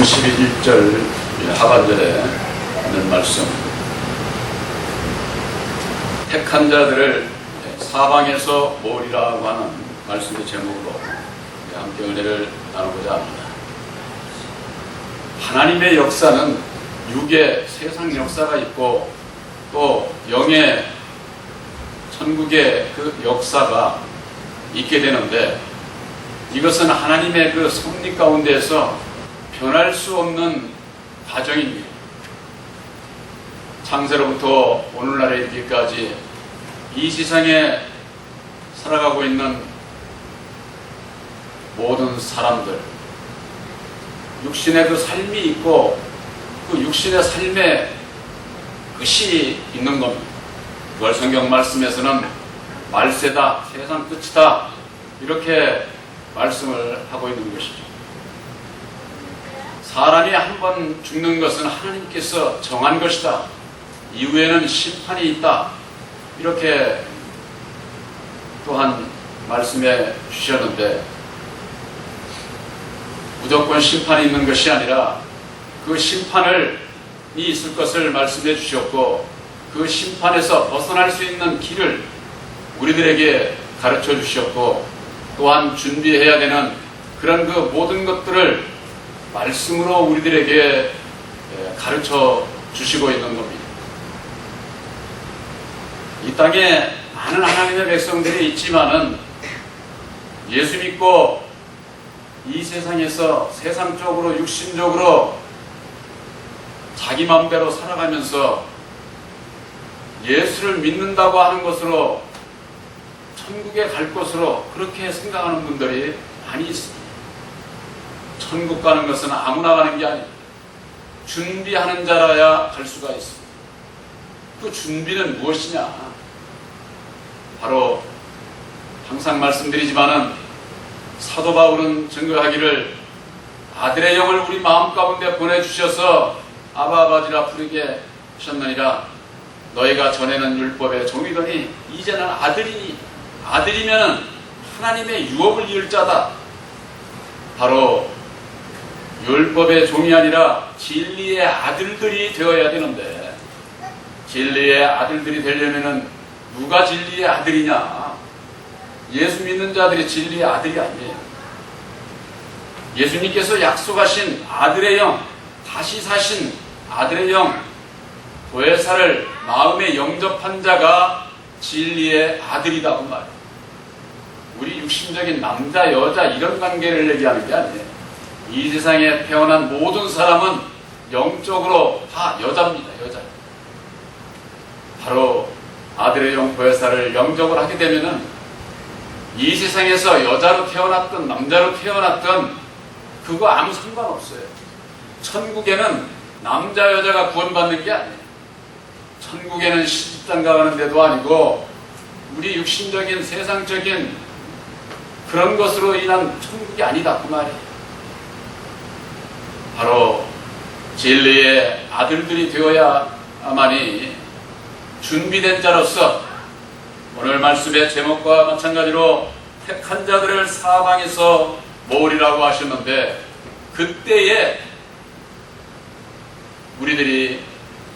11절 하반절에 있는 말씀, 택한 자들을 사방에서 모으리라고 하는 말씀의 제목으로 함께 은혜를 나누고자 합니다. 하나님의 역사는 육의 세상 역사가 있고 또 영의 천국의 그 역사가 있게 되는데, 이것은 하나님의 그 섭리 가운데서 변할 수 없는 과정입니다. 창세로부터 오늘날에 이르기까지 이 세상에 살아가고 있는 모든 사람들, 육신의 그 삶이 있고 그 육신의 삶에 끝이 있는 겁니다. 그걸 성경 말씀에서는 말세다, 세상 끝이다, 이렇게 말씀을 하고 있는 것이죠. 사람이 한 번 죽는 것은 하나님께서 정한 것이다, 이후에는 심판이 있다, 이렇게 또한 말씀해 주셨는데, 무조건 심판이 있는 것이 아니라 그 심판이 있을 것을 말씀해 주셨고, 그 심판에서 벗어날 수 있는 길을 우리들에게 가르쳐 주셨고, 또한 준비해야 되는 그런 그 모든 것들을 말씀으로 우리들에게 가르쳐 주시고 있는 겁니다. 이 땅에 많은 하나님의 백성들이 있지만은 예수 믿고 이 세상에서 세상적으로 육신적으로 자기 마음대로 살아가면서 예수를 믿는다고 하는 것으로 천국에 갈 것으로 그렇게 생각하는 분들이 많이 있습니다. 천국 가는 것은 아무나 가는 게 아니에요. 준비하는 자라야 갈 수가 있습니다. 그 준비는 무엇이냐? 바로 항상 말씀드리지만은 사도 바울은 증거하기를, 아들의 영을 우리 마음 가운데 보내주셔서 아바 아버지라 부르게 하셨느니라. 너희가 전에는 율법의 종이더니 이제는 아들이니, 아들이면 하나님의 유업을 이을 자다. 바로 율법의 종이 아니라 진리의 아들들이 되어야 되는데, 진리의 아들들이 되려면 누가 진리의 아들이냐? 예수 믿는 자들이 진리의 아들이 아니에요. 예수님께서 약속하신 아들의 영, 다시 사신 아들의 영, 보혜사를 마음에 영접한 자가 진리의 아들이다, 그 말이에요. 우리 육신적인 남자, 여자 이런 관계를 얘기하는 게 아니에요. 이 세상에 태어난 모든 사람은 영적으로 다 여자입니다, 여자. 바로 아들의 영 보혜사를 영접을 하게 되면은 이 세상에서 여자로 태어났든 남자로 태어났든 그거 아무 상관없어요. 천국에는 남자 여자가 구원받는 게 아니에요. 천국에는 시집장가 가는 데도 아니고 우리 육신적인 세상적인 그런 것으로 인한 천국이 아니다, 그 말이에요. 바로 진리의 아들들이 되어야만이 준비된 자로서 오늘 말씀의 제목과 마찬가지로 택한 자들을 사방에서 모으리라고 하셨는데, 그때에 우리들이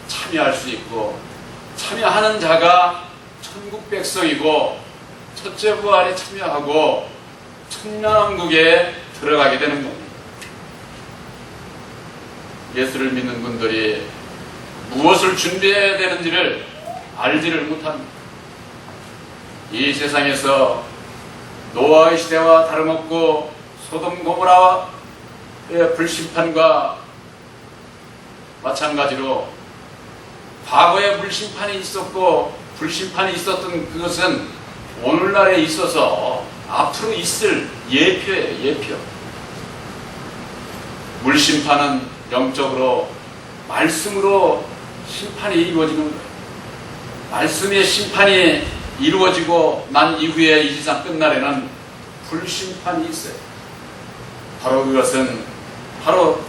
참여할 수 있고, 참여하는 자가 천국 백성이고 첫째 부활에 참여하고 천년왕국에 들어가게 되는 겁니다. 예수를 믿는 분들이 무엇을 준비해야 되는지를 알지를 못합니다. 이 세상에서 노아의 시대와 다름없고 소돔 고모라의 불심판과 마찬가지로 과거에 불심판이 있었고 불심판이 있었던 그것은 오늘날에 있어서 앞으로 있을 예표예요, 예표. 물심판은 영적으로 말씀으로 심판이 이루어지는 거예요. 말씀의 심판이 이루어지고 난 이후에 이 세상 끝날에는 불심판이 있어요. 바로 그것은 바로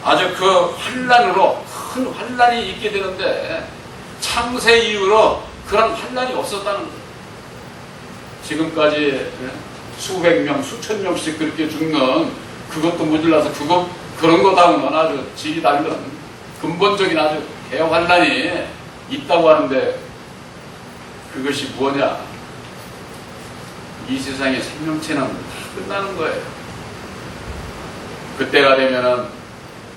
아주 그 환난으로, 큰 환난이 있게 되는데, 창세 이후로 그런 환난이 없었다는 거예요. 지금까지 수백 명, 수천 명씩 그렇게 죽는, 그것도 모자라서 그런 것하고는 아주 질이 다른 근본적인 아주 대환란이 있다고 하는데 그것이 뭐냐? 이 세상의 생명체는 다 끝나는 거예요. 그때가 되면은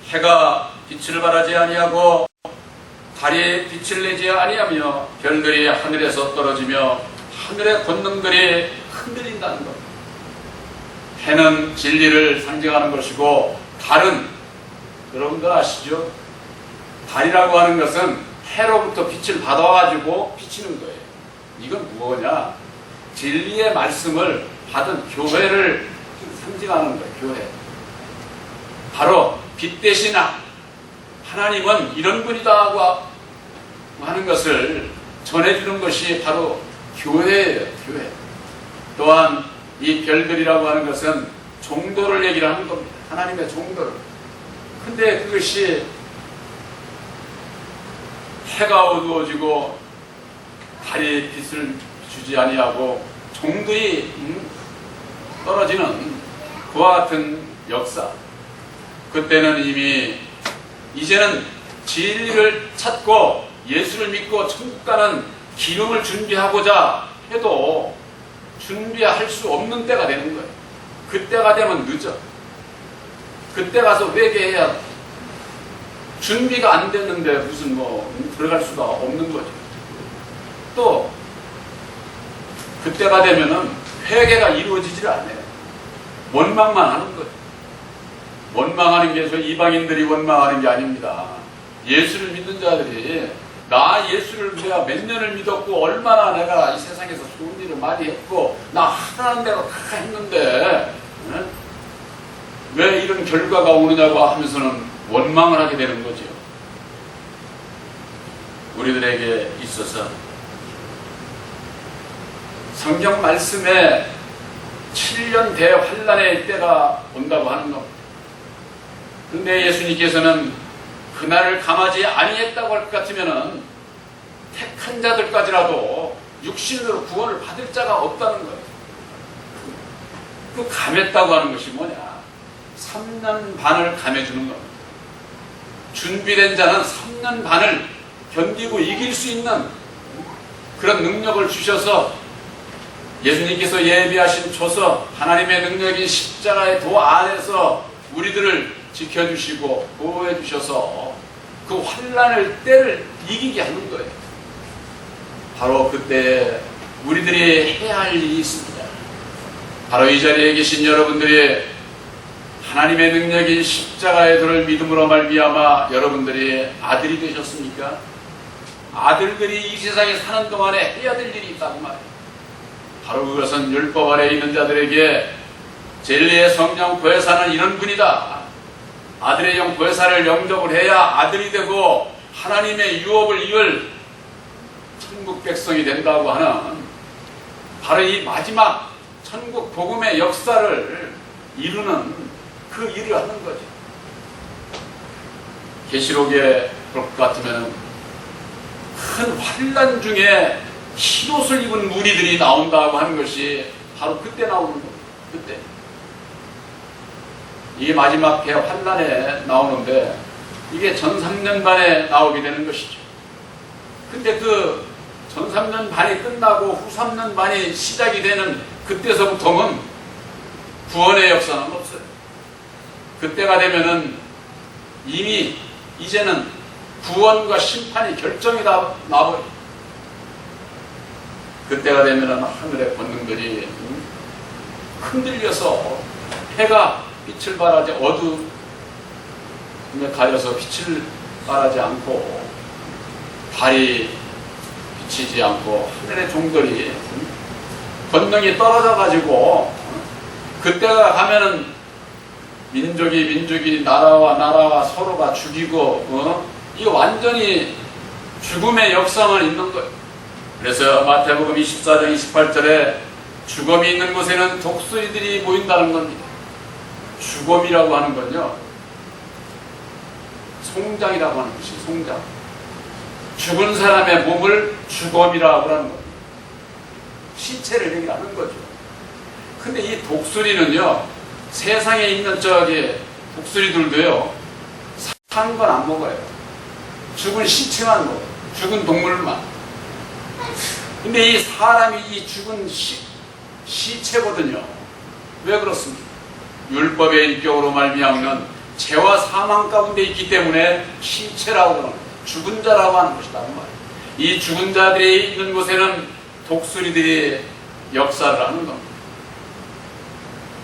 해가 빛을 발하지 아니하고 달이 빛을 내지 아니하며 별들이 하늘에서 떨어지며 하늘의 권능들이 흔들린다는 것. 해는 진리를 상징하는 것이고 달은 여러분들 아시죠? 달이라고 하는 것은 해로부터 빛을 받아가지고 비치는 거예요. 이건 뭐냐? 진리의 말씀을 받은 교회를 상징하는 거예요. 교회. 바로 빛 대신 하나님은 이런 분이다 하고 하는 것을 전해주는 것이 바로 교회예요. 교회. 또한 이 별들이라고 하는 것은 종도를 얘기를 하는 겁니다. 하나님의 종도를. 근데 그것이 해가 어두워지고 달이 빛을 주지 아니하고 종들이 떨어지는 그와 같은 역사. 그때는 이미 이제는 진리를 찾고 예수를 믿고 천국 가는 기름을 준비하고자 해도 준비할 수 없는 때가 되는 거예요. 그때가 되면 늦어. 그때 가서 회개해야 준비가 안 됐는데 무슨 들어갈 수가 없는 거죠. 또 그때가 되면은 회개가 이루어지질 않아요. 원망만 하는 거죠. 원망하는 게 저 이방인들이 원망하는 게 아닙니다. 예수를 믿는 자들이 나 예수를 내가 몇 년을 믿었고 얼마나 내가 이 세상에서 좋은 일을 많이 했고 나 하라는 대로 다 했는데 왜 이런 결과가 오느냐고 하면서는 원망을 하게 되는 거죠. 우리들에게 있어서 성경 말씀에 7년 대환란의 때가 온다고 하는 겁니다. 근데 예수님께서는 그날을 감하지 아니했다고 할 것 같으면은 택한 자들까지라도 육신으로 구원을 받을 자가 없다는 거예요. 그 감했다고 하는 것이 뭐냐? 3년 반을 감해주는 겁니다. 준비된 자는 3년 반을 견디고 이길 수 있는 그런 능력을 주셔서 예수님께서 예비하신 초서 하나님의 능력인 십자가의 도 안에서 우리들을 지켜주시고 보호해 주셔서 그 환난의 때를 이기게 하는 거예요. 바로 그때 우리들이 해야 할 일이 있습니다. 바로 이 자리에 계신 여러분들이 하나님의 능력인 십자가의 도를 믿음으로 말미암아 여러분들이 아들이 되셨습니까? 아들들이 이 세상에 사는 동안에 해야 될 일이 있다고 말해요. 바로 그것은 율법 아래 있는 자들에게 진리의 성령 보혜사는 이런 분이다. 아들의 영 보혜사를 영접을 해야 아들이 되고 하나님의 유업을 이을 천국 백성이 된다고 하는 바로 이 마지막 천국 복음의 역사를 이루는 그 일을 하는 거죠. 계시록에 볼 것 같으면 큰 환난 중에 흰옷을 입은 무리들이 나온다고 하는 것이 바로 그때 나오는 겁니다. 그때. 이게 마지막 대환난에 나오는데 이게 전 3년 반에 나오게 되는 것이죠. 근데 그 전 3년 반이 끝나고 후 3년 반이 시작이 되는 그때서부터는 구원의 역사는 없어요. 그때가 되면은 이미 이제는 구원과 심판이 결정이 다 나버려요. 그때가 되면은 하늘의 권능들이 흔들려서 해가 빛을 발하지 어둠에 가려서 빛을 발하지 않고 달이 비치지 않고 하늘의 종들이 권능이 떨어져 가지고 그때가 가면은 민족이 나라와 서로가 죽이고 이거 완전히 죽음의 역사만 있는 거예요. 그래서 마태복음 24장 28절에 죽음이 있는 곳에는 독수리들이 모인다는 겁니다. 죽음이라고 하는 건요, 송장이라고 하는 것이 송장. 죽은 사람의 몸을 죽음이라고 하는 겁니다. 시체를 얘기하는 거죠. 근데 이 독수리는요, 세상에 있는 독수리들도요, 산 건 안 먹어요. 죽은 시체만 먹어요. 죽은 동물만. 근데 이 사람이 이 죽은 시체거든요. 왜 그렇습니까? 율법의 인격으로 말미암는 죄와 사망 가운데 있기 때문에 시체라고 하는, 죽은 자라고 하는 것이다. 이 죽은 자들이 있는 곳에는 독수리들이 역사를 하는 겁니다.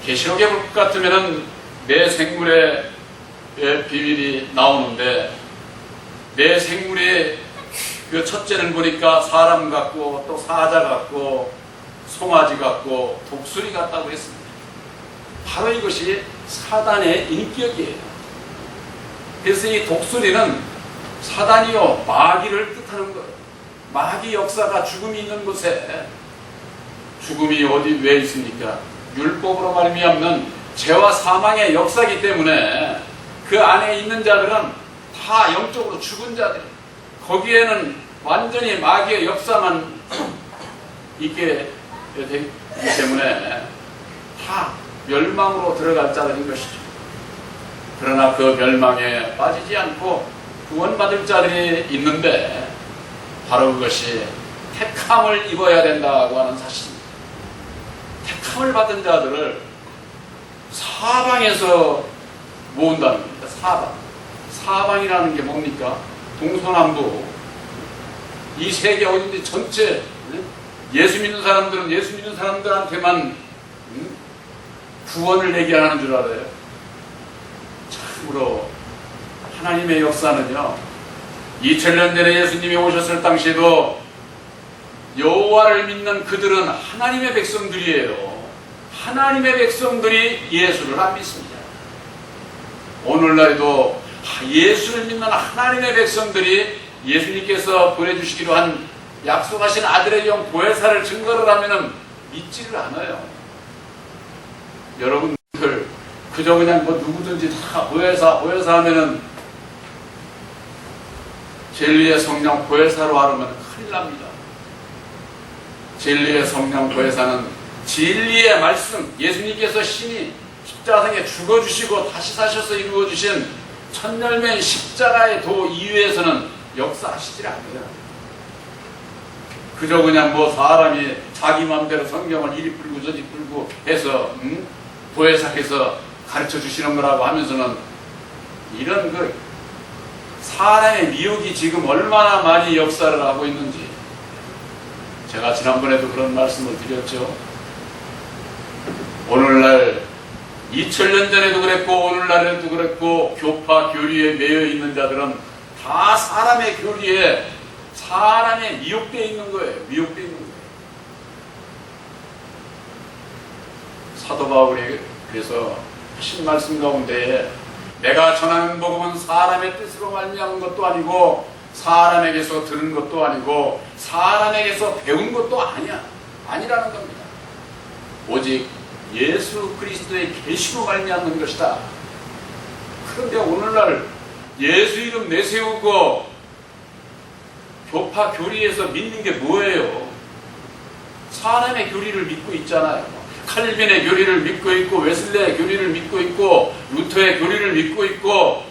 계시록의 볼 것 같으면은 내 생물의 비밀이 나오는데, 내 생물의 그 첫째는 보니까 사람 같고 또 사자 같고 송아지 같고 독수리 같다고 했습니다. 바로 이것이 사단의 인격이에요. 그래서 이 독수리는 사단이요, 마귀를 뜻하는 거예요. 마귀 역사가 죽음이 있는 곳에, 죽음이 어디 왜 있습니까? 율법으로 말미암는 죄와 사망의 역사이기 때문에 그 안에 있는 자들은 다 영적으로 죽은 자들, 거기에는 완전히 마귀의 역사만 있게 되기 때문에 다 멸망으로 들어갈 자들인 것이죠. 그러나 그 멸망에 빠지지 않고 구원받을 자들이 있는데, 바로 그것이 택함을 입어야 된다고 하는 사실입니다. 택함을 받은 자들을 사방에서 모은다는 겁니다. 사방. 사방이라는 게 뭡니까? 동서남북. 이 세계 어딘지 전체, 예수 믿는 사람들은 예수 믿는 사람들한테만 구원을 얘기하는 줄 알아요. 참으로 하나님의 역사는요, 2000년 전에 예수님이 오셨을 당시에도 여호와를 믿는 그들은 하나님의 백성들이에요. 하나님의 백성들이 예수를 안 믿습니다. 오늘날에도 예수를 믿는 하나님의 백성들이 예수님께서 보내주시기로 한 약속하신 아들의 영 보혜사를 증거를 하면은 믿지를 않아요. 여러분들 그저 그냥 뭐 누구든지 다 보혜사 하면은 진리의 성령 보혜사로 하려면 큰일 납니다. 진리의 성령 보혜사는 진리의 말씀, 예수님께서 신이 십자가상에 죽어주시고 다시 사셔서 이루어주신 천열매인 십자가의 도 이외에서는 역사하시질 않아요. 그저 그냥 뭐 사람이 자기 마음대로 성경을 이리 풀고 저리 풀고 해서 보혜사께서 가르쳐 주시는 거라고 하면서는, 이런 그 사람의 미혹이 지금 얼마나 많이 역사를 하고 있는지 제가 지난번에도 그런 말씀을 드렸죠. 오늘날 2000년 전에도 그랬고 오늘날에도 그랬고 교파 교리에 매여 있는 자들은 다 사람의 교리에, 사람의 미혹되어 있는 거예요. 미혹되어 있는 거예요. 사도 바울이 그래서 하신 말씀 가운데, 내가 전하는 복음은 사람의 뜻으로 말미암은 것도 아니고 사람에게서 들은 것도 아니고 사람에게서 배운 것도 아니라는 겁니다. 오직 예수 그리스도의 계시로 말미암는 것이다. 그런데 오늘날 예수 이름 내세우고 교파 교리에서 믿는 게 뭐예요? 사람의 교리를 믿고 있잖아요. 칼빈의 교리를 믿고 있고, 웨슬레의 교리를 믿고 있고, 루터의 교리를 믿고 있고,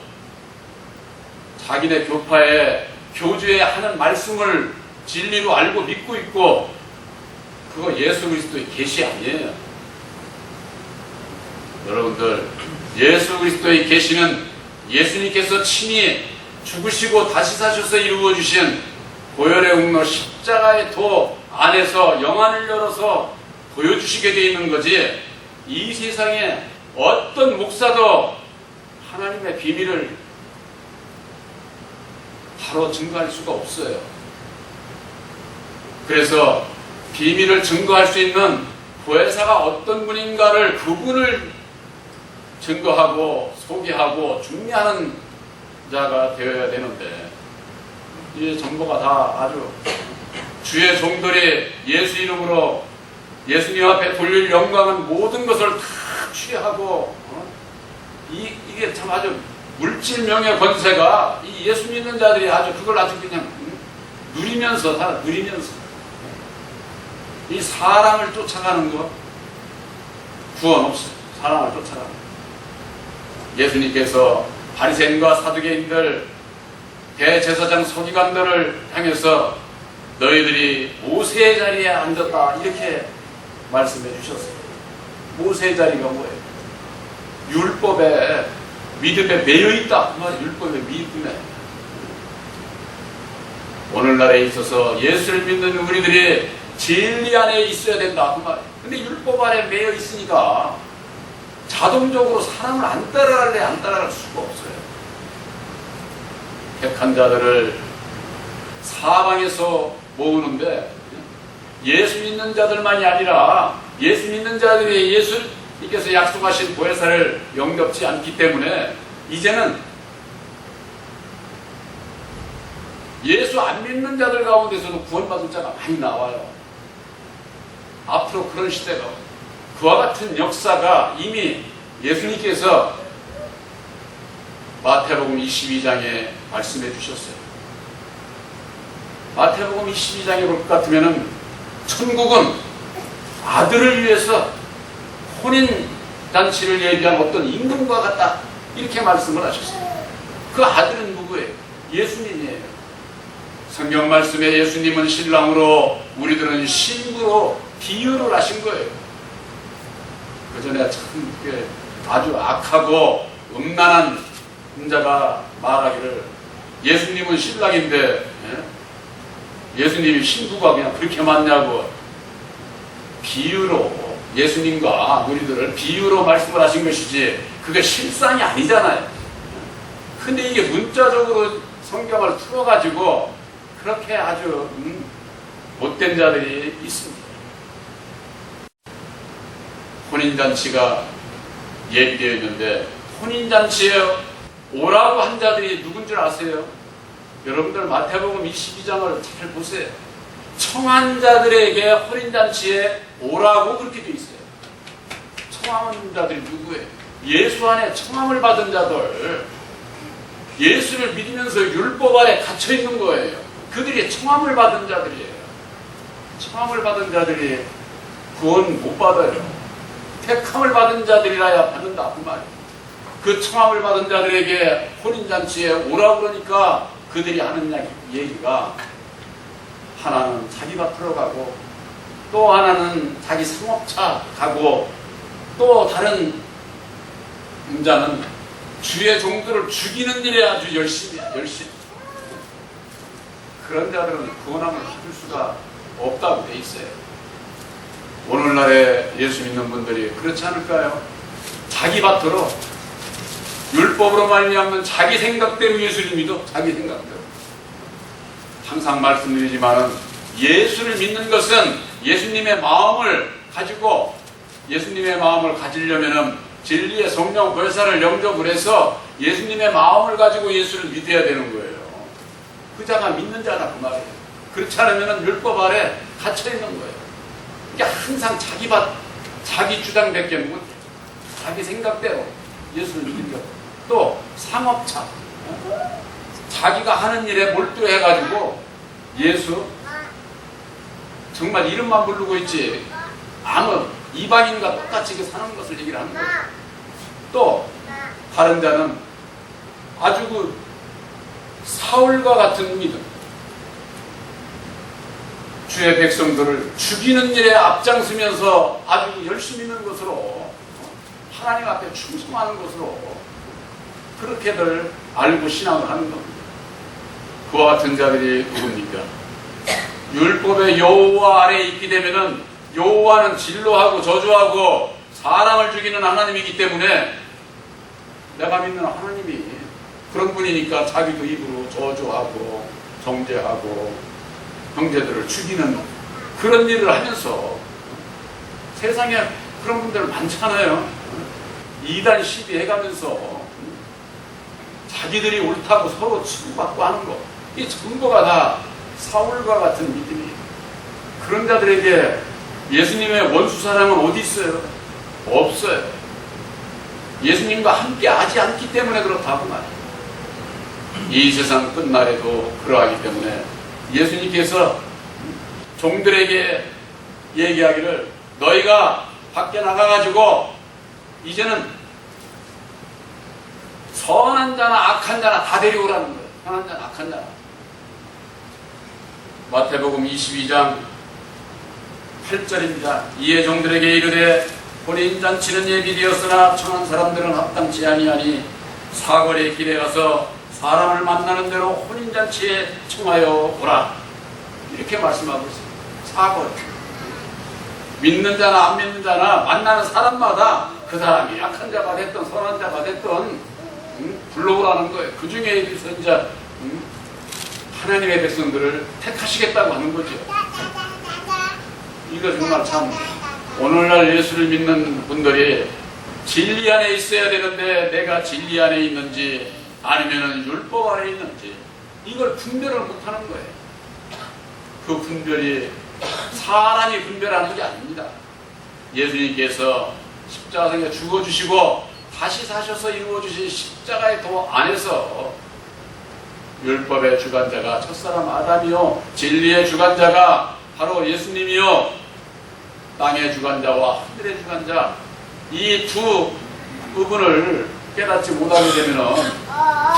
자기네 교파의 교주에 하는 말씀을 진리로 알고 믿고 있고, 그거 예수 그리스도의 계시 아니에요. 여러분들, 예수 그리스도의 계시는 예수님께서 친히 죽으시고 다시 사셔서 이루어주신 보혈의 웅로 십자가의 도 안에서 영안을 열어서 보여주시게 되어 있는 거지, 이 세상에 어떤 목사도 하나님의 비밀을 바로 증거할 수가 없어요. 그래서 비밀을 증거할 수 있는 보혜사가 어떤 분인가를, 그분을 증거하고 소개하고 중매하는 자가 되어야 되는데, 이 정보가 다 아주 주의 종들이 예수 이름으로 예수님 앞에 돌릴 영광은 모든 것을 다 취하고, 이게 참 아주 물질 명예 권세가 이 예수 믿는 자들이 아주 그걸 아주 그냥 누리면서 이 사람을 쫓아가는 거 구원 없어요. 사람을 쫓아가는 거. 예수님께서 바리새인과 사두개인들, 대제사장 서기관들을 향해서 너희들이 모세의 자리에 앉았다 이렇게 말씀해 주셨어요. 모세의 자리가 뭐예요? 율법에 믿음에 매여 있다. 율법의 믿음에. 오늘날에 있어서 예수를 믿는 우리들이 진리 안에 있어야 된다. 그 말이에요. 근데 율법 안에 매여 있으니까 자동적으로 사람을 안 따라갈래 안 따라갈 수가 없어요. 택한 자들을 사방에서 모으는데 예수 믿는 자들만이 아니라 예수 믿는 자들이 예수님께서 약속하신 보혜사를 영접지 않기 때문에 이제는 예수 안 믿는 자들 가운데서도 구원받을 자가 많이 나와요. 앞으로 그런 시대가 그와 같은 역사가 이미 예수님께서 마태복음 22장에 말씀해 주셨어요. 마태복음 22장에 볼 것 같으면 천국은 아들을 위해서 혼인잔치를 예비한 어떤 임금과 같다 이렇게 말씀을 하셨어요. 그 아들은 누구예요? 예수님이에요. 성경 말씀에 예수님은 신랑으로 우리들은 신부로 비유를 하신 거예요. 그 전에 참 아주 악하고 음란한 자가 말하기를 예수님은 신랑인데 예수님이 신부가 그냥 그렇게 많냐고 비유로 예수님과 우리들을 비유로 말씀을 하신 것이지 그게 실상이 아니잖아요. 근데 이게 문자적으로 성경을 풀어가지고 그렇게 아주 못된 자들이 있습니다. 혼인잔치가 예비되어 있는데 혼인잔치에 오라고 한 자들이 누군 줄 아세요? 여러분들 마태복음 22장을 잘 보세요. 청한 자들에게 혼인잔치에 오라고 그렇게 되어 있어요. 청한 자들이 누구예요? 예수 안에 청함을 받은 자들, 예수를 믿으면서 율법 아래 갇혀 있는 거예요. 그들이 청함을 받은 자들이에요. 청함을 받은 자들이 구원 못 받아요. 택함을 받은 자들이라야 받는다 그 말이에요. 그 청함을 받은 자들에게 혼인잔치에 오라고 그러니까 그들이 하는 얘기가 하나는 자기 밭으로 가고 또 하나는 자기 상업차 가고 또 다른 자는 주의 종들을 죽이는 일에 아주 열심이야. 그런 자들은 구원함을 받을 수가 없다고 돼 있어요. 오늘날에 예수 믿는 분들이 그렇지 않을까요? 자기 밭으로 율법으로 말미암는 자기 생각대로 예수를 믿어. 자기 생각대로. 항상 말씀드리지만은 예수를 믿는 것은 예수님의 마음을 가지고 예수님의 마음을 가지려면은 진리의 성령 보혜사를 영접을 해서 예수님의 마음을 가지고 예수를 믿어야 되는 거예요. 그 자가 믿는 자다 그 말이에요. 그렇지 않으면은 율법 아래 갇혀 있는 거예요. 이게 항상 자기 밭, 자기 주장밖에 못, 자기 생각대로 예수를 믿는 것. 또 상업차, 자기가 하는 일에 몰두해가지고 예수 정말 이름만 부르고 있지 아무 이방인과 똑같이 사는 것을 얘기를 하는 거죠. 또 다른 자는 아주 그 사울과 같은 믿음, 주의 백성들을 죽이는 일에 앞장서면서 아주 열심히 있는 것으로 하나님 앞에 충성하는 것으로 그렇게들 알고 신앙을 하는 겁니다. 그와 같은 자들이 누굽니까? 율법의 여호와 아래에 있게 되면은 여호와는 진노하고 저주하고 사람을 죽이는 하나님이기 때문에 내가 믿는 하나님이 그런 분이니까 자기도 입으로 저주하고 정죄하고 형제들을 죽이는 그런 일을 하면서 세상에 그런 분들 많잖아요. 이단 시비해가면서 자기들이 옳다고 서로 치고받고 하는 거, 이 전부가 다 사울과 같은 믿음이에요. 그런 자들에게 예수님의 원수 사랑은 어디 있어요? 없어요. 예수님과 함께 하지 않기 때문에 그렇다고 말이에요. 이 세상 끝날에도 그러하기 때문에 예수님께서 종들에게 얘기하기를 너희가 밖에 나가가지고 이제는 선한 자나 악한 자나 다 데려오라는 거예요. 선한 자나 악한 자나. 마태복음 22장 8절입니다. 이에 종들에게 이르되 혼인잔치는 예비되었으나 청한 사람들은 합당치 아니하니 사거리 길에 가서 사람을 만나는 대로 혼인잔치에 청하여 오라. 이렇게 말씀하고 있습니다. 사거리. 믿는 자나 안 믿는 자나 만나는 사람마다 그 사람이 약한 자가 됐든 선한 자가 됐든 불러오라는 거예요. 그 중에 이제 하나님의 백성들을 택하시겠다고 하는 거죠. 이거 정말 참 오늘날 예수를 믿는 분들이 진리 안에 있어야 되는데 내가 진리 안에 있는지 아니면 율법 안에 있는지 이걸 분별을 못하는 거예요. 그 분별이 사람이 분별하는 게 아닙니다. 예수님께서 십자가에 죽어주시고 다시 사셔서 이루어주신 십자가의 도 안에서 율법의 주관자가 첫사람 아담이요 진리의 주관자가 바로 예수님이요 땅의 주관자와 하늘의 주관자 이 두 부분을 깨닫지 못하게 되면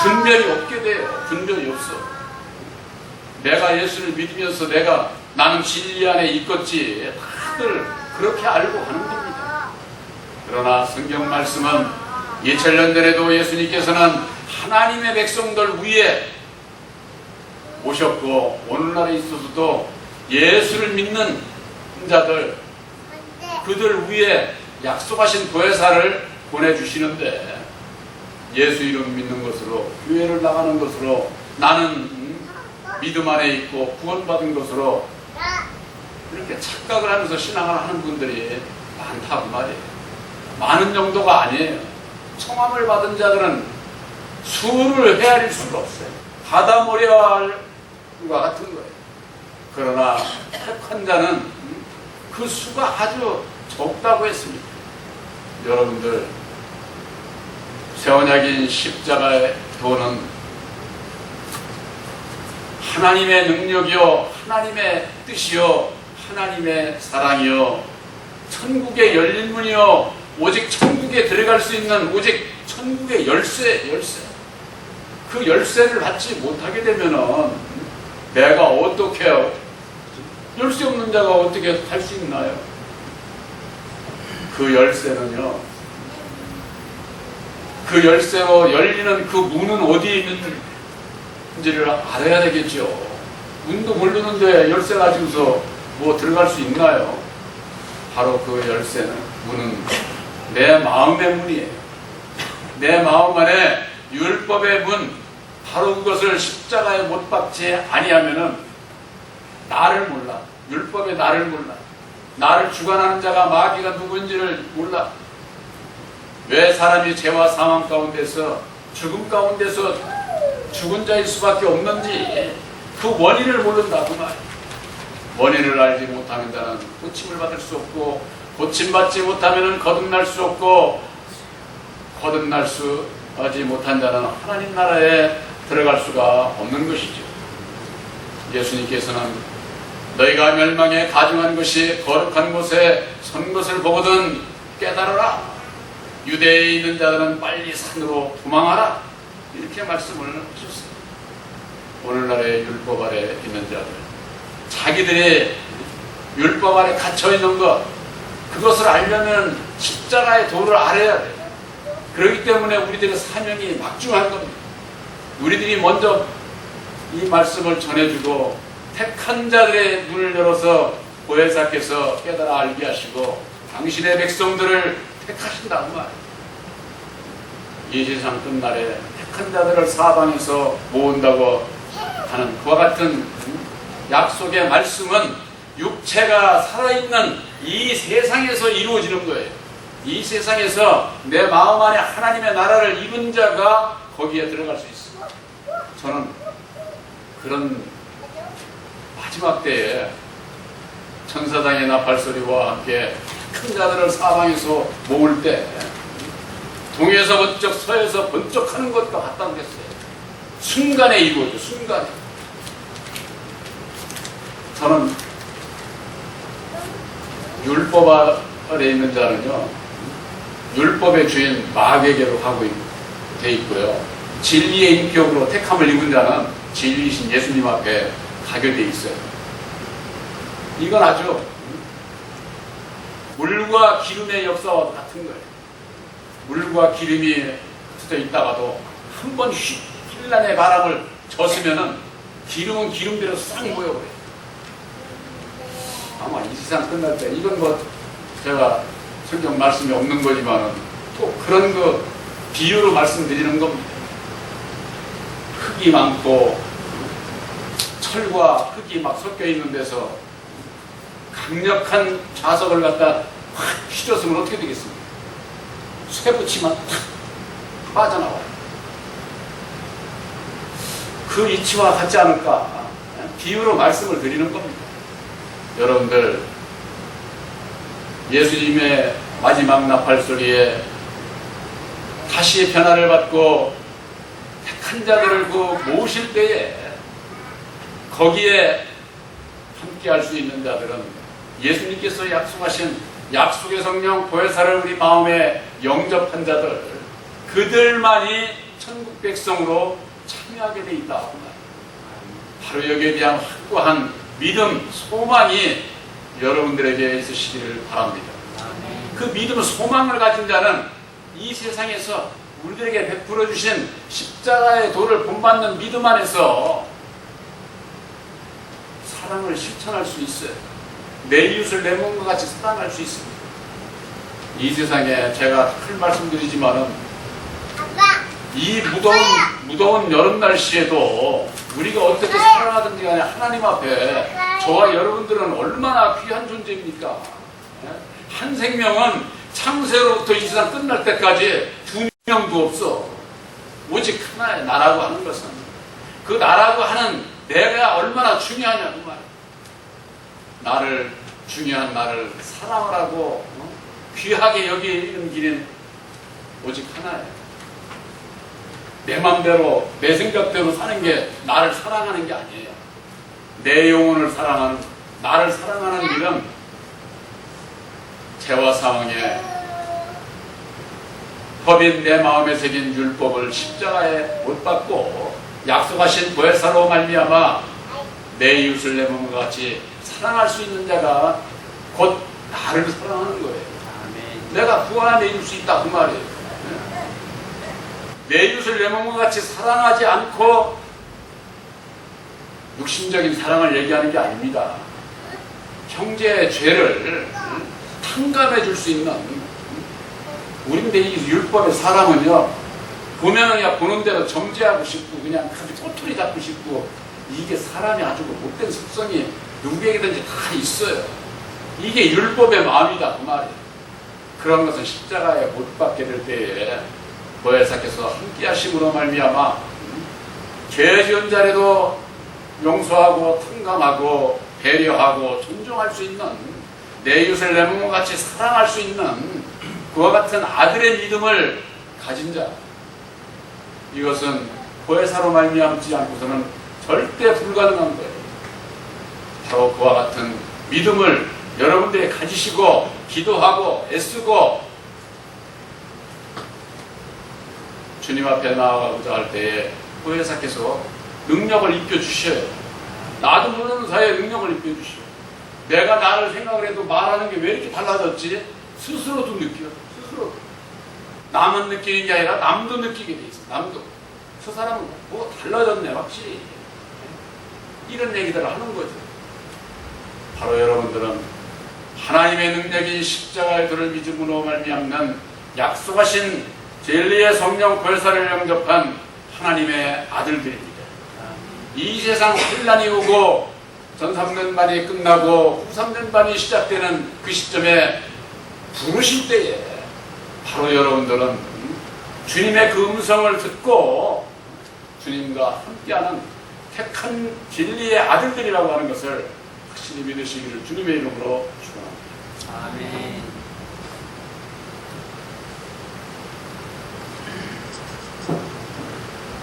분별이 없게 돼요. 분별이 없어. 내가 예수를 믿으면서 나는 진리 안에 있겠지 다들 그렇게 알고 하는 겁니다. 그러나 성경 말씀은 2000년 전에도 예수님께서는 하나님의 백성들 위에 오셨고 오늘날에 있어서도 예수를 믿는 자들 그들 위에 약속하신 보혜사를 보내주시는데 예수 이름 믿는 것으로 교회를 나가는 것으로 나는 믿음 안에 있고 구원받은 것으로 이렇게 착각을 하면서 신앙을 하는 분들이 많다고 말이에요. 많은 정도가 아니에요. 청함을 받은 자들은 수를 헤아릴 수가 없어요. 바다 모래와 같은 거예요. 그러나 택한 자는 그 수가 아주 적다고 했습니다. 여러분들 새언약인 십자가의 도는 하나님의 능력이요 하나님의 뜻이요 하나님의 사랑이요 천국의 열린 문이요 오직 천국에 들어갈 수 있는 오직 천국의 열쇠 그 열쇠를 받지 못하게 되면은 내가 어떻게 해요? 열쇠 없는 자가 어떻게 할 수 있나요? 그 열쇠는요 그 열쇠로 열리는 그 문은 어디에 있는지를 알아야 되겠죠. 문도 모르는데 열쇠 가지고서 뭐 들어갈 수 있나요? 바로 그 열쇠는 문은 내 마음의 문이에요. 내 마음 안에 율법의 문 바로 그것을 십자가에 못 박지 아니하면은 나를 몰라. 율법의 나를 몰라. 나를 주관하는 자가 마귀가 누구인지를 몰라. 왜 사람이 죄와 사망 가운데서 죽음 가운데서 죽은 자일 수밖에 없는지 그 원인을 모른다 그 말. 원인을 알지 못하는 자는 고침을 받을 수 없고 고침받지 못하면 거듭날 수 없고 거듭날 수 하지 못한 자는 하나님 나라에 들어갈 수가 없는 것이죠. 예수님께서는 너희가 멸망에 가증한 것이 거룩한 곳에 선 것을 보거든 깨달으라. 유대에 있는 자들은 빨리 산으로 도망하라. 이렇게 말씀을 하셨습니다. 오늘날의 율법 아래 있는 자들 자기들이 율법 아래 갇혀있는 것 그것을 알려면 십자가의 도를 알아야 돼요. 그렇기 때문에 우리들의 사명이 막중한 겁니다. 우리들이 먼저 이 말씀을 전해주고 택한 자들의 눈을 열어서 보혜사께서 깨달아 알게 하시고 당신의 백성들을 택하신다는 말. 이 세상 끝날에 택한 자들을 사방에서 모은다고 하는 그와 같은 약속의 말씀은 육체가 살아있는 이 세상에서 이루어지는 거예요. 이 세상에서 내 마음 안에 하나님의 나라를 입은 자가 거기에 들어갈 수 있습니다. 저는 그런 마지막 때에 천사장의 나팔소리와 함께 큰 자들을 사방에서 모을 때 동에서 번쩍 서에서 번쩍 하는 것과 같다고 했어요. 순간에 이루어져. 순간에. 저는 율법 아래 있는 자는요 율법의 주인 마귀에게로 가고 있고 돼 있고요. 진리의 인격으로 택함을 입은 자는 진리이신 예수님 앞에 가게 돼 있어요. 이건 아주 물과 기름의 역사와 같은 거예요. 물과 기름이 붙어 있다가도 한 번 힐난의 바람을 줬으면은 기름은 기름대로 싹 모여버려요. 아마 이 세상 끝날 때 이건 뭐 제가 성경 말씀이 없는 거지만은 또 그런 거 비유로 말씀드리는 겁니다. 흙이 많고 철과 흙이 막 섞여 있는 데서 강력한 자석을 갖다 확 휘저으면 어떻게 되겠습니까? 쇠 붙이면 탁 빠져나와요. 그 이치와 같지 않을까? 비유로 말씀을 드리는 겁니다. 여러분들, 예수님의 마지막 나팔 소리에 다시 변화를 받고 택한 자들을 그 모으실 때에 거기에 함께 할 수 있는 자들은 예수님께서 약속하신 약속의 성령 보혜사를 우리 마음에 영접한 자들, 그들만이 천국 백성으로 참여하게 돼 있다. 바로 여기에 대한 확고한 믿음, 소망이 여러분들에게 있으시기를 바랍니다. 그 믿음, 소망을 가진 자는 이 세상에서 우리들에게 베풀어 주신 십자가의 도를 본받는 믿음 안에서 사랑을 실천할 수 있어요. 내 이웃을 내 몸과 같이 사랑할 수 있습니다. 이 세상에 제가 큰 말씀드리지만은 이 무더운 여름 날씨에도 우리가 어떻게 살아가든지 간에 하나님 앞에 저와 여러분들은 얼마나 귀한 존재입니까? 한 생명은 창세로부터 이 세상 끝날 때까지 두 명도 없어. 오직 하나의 나라고 하는 것은 그 나라고 하는 내가 얼마나 중요하냐 그 말이야. 중요한 나를 사랑하라고 귀하게 여기는 길은 오직 하나예요. 내 맘대로 내 생각대로 사는 게 나를 사랑하는 게 아니에요. 내 영혼을 사랑하는, 나를 사랑하는 길은 죄와 사망에 법인 내 마음에 새긴 율법을 십자가에 못 박고 약속하신 보혜사로 말미암아 내 이웃을 내 몸과 같이 사랑할 수 있는 자가 곧 나를 사랑하는 거예요. 내가 그 안에 있을 수 있다 그 말이에요. 내 이웃을 내 몸과 같이 사랑하지 않고 육신적인 사랑을 얘기하는 게 아닙니다. 형제의 죄를 탕감해 줄 수 있는, 우린데 이 율법의 사람은요, 보면은 그냥 보는 대로 정죄하고 싶고 그냥 꼬투리 잡고 싶고, 이게 사람이 아주 못된 습성이 누구에게든지 다 있어요. 이게 율법의 마음이다 그 말이에요. 그런 것은 십자가에 못 박게 될 때에 보혜사께서 함께 하심으로 말미암아 죄 지은 자라도 용서하고 탕감하고 배려하고 존중할 수 있는, 내 이웃을 내 몸과 같이 사랑할 수 있는 그와 같은 아들의 믿음을 가진 자, 이것은 보혜사로 말미암지 않고서는 절대 불가능한 거예요. 바로 그와 같은 믿음을 여러분들이 가지시고 기도하고 애쓰고 주님 앞에 나아가고자 할 때에 보혜사께서 능력을 입혀주셔요. 나도 모르는 사이에 능력을 입혀주셔요. 내가 나를 생각을 해도 말하는 게 왜 이렇게 달라졌지? 스스로도 느껴요. 스스로. 남은 느끼는 게 아니라 남도 느끼게 돼 있어요. 남도. 저 사람은 뭐 달라졌네 확실히. 이런 얘기들을 하는 거죠. 바로 여러분들은 하나님의 능력인 십자가의 도를 믿음으로 말미암는 약속하신 진리의 성령 보혜사를 영접한 하나님의 아들들입니다. 이 세상 혼란이 오고 전 3년반이 끝나고 후 3년반이 시작되는 그 시점에 부르실 때에 바로 여러분들은 주님의 그 음성을 듣고 주님과 함께하는 택한 진리의 아들들이라고 하는 것을 확실히 믿으시기를 주님의 이름으로 축원합니다. 아멘.